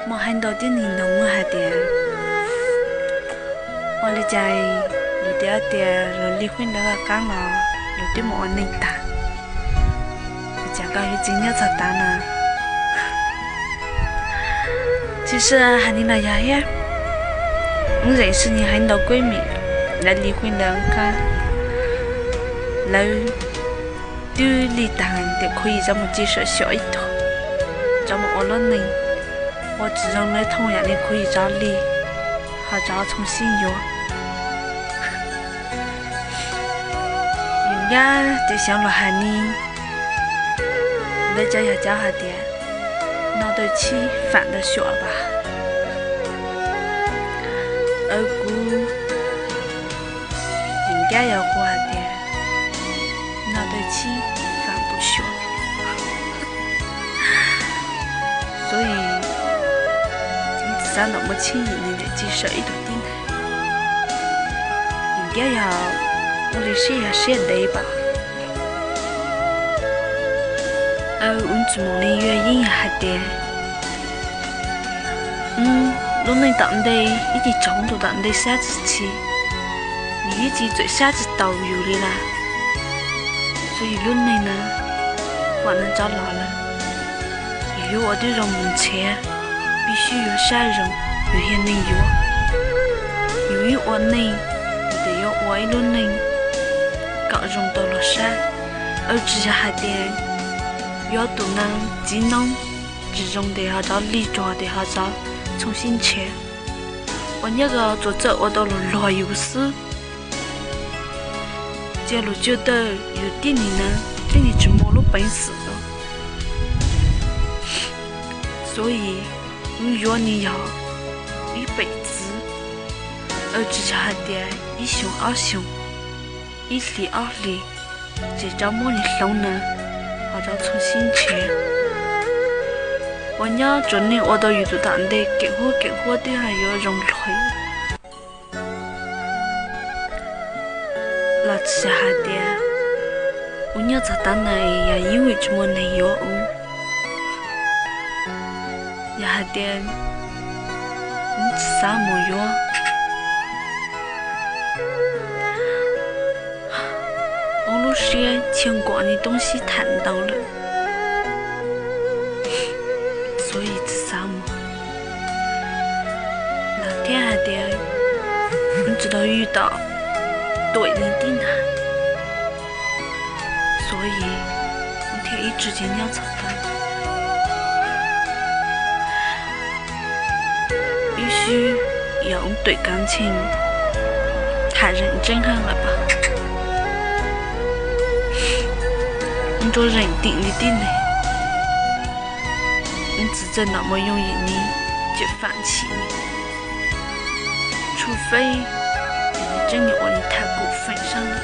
莫很多点你弄下点，我哋就有点点，rồi离婚那个讲了，有点莫能打，讲到有今天才打呢。其实喊你来呀呀，我认识你很多闺蜜，来离婚那个，来对离当的可以这么接受小一头，这么我了呢。我只认为同样的可以找你，和找重新约。人家就想落下你，你这要教下点，闹对起反的学吧。而故人家要过下点，闹对起反不学，所以。咱那么轻易的接受一头顶台，应该要我的谁要谁累吧？我怎么的原因还得，我们当地已经中途当地三次起，你已经最三次导游的啦，所以论的呢，我能找老了，也有我的人门前。必须有善人，有些人有，由于我呢，得有我一轮人，各种到了善，而只是还得要都能技能，这种得要找理抓的要找重新切。我那个做这我到了老有事，假如觉得有点你呢，对你只摸了本事的，所以。我约你要一辈子，而只是还得一凶二凶，一离二离，这招么的弄呢？或者重新切。我要真的我都遇到当的更火的还有人来，那只是还得我要在当内也因为这么内容。也还得你啥么样？网络上相关的东西谈到了，所以这啥么？那天还得你知道遇到对你的人，所以我天一直间要操蛋。必须要对感情太认真很了吧？你做认定的定呢？你自责那么容易你就放弃你，除非你真的我你太过分上了。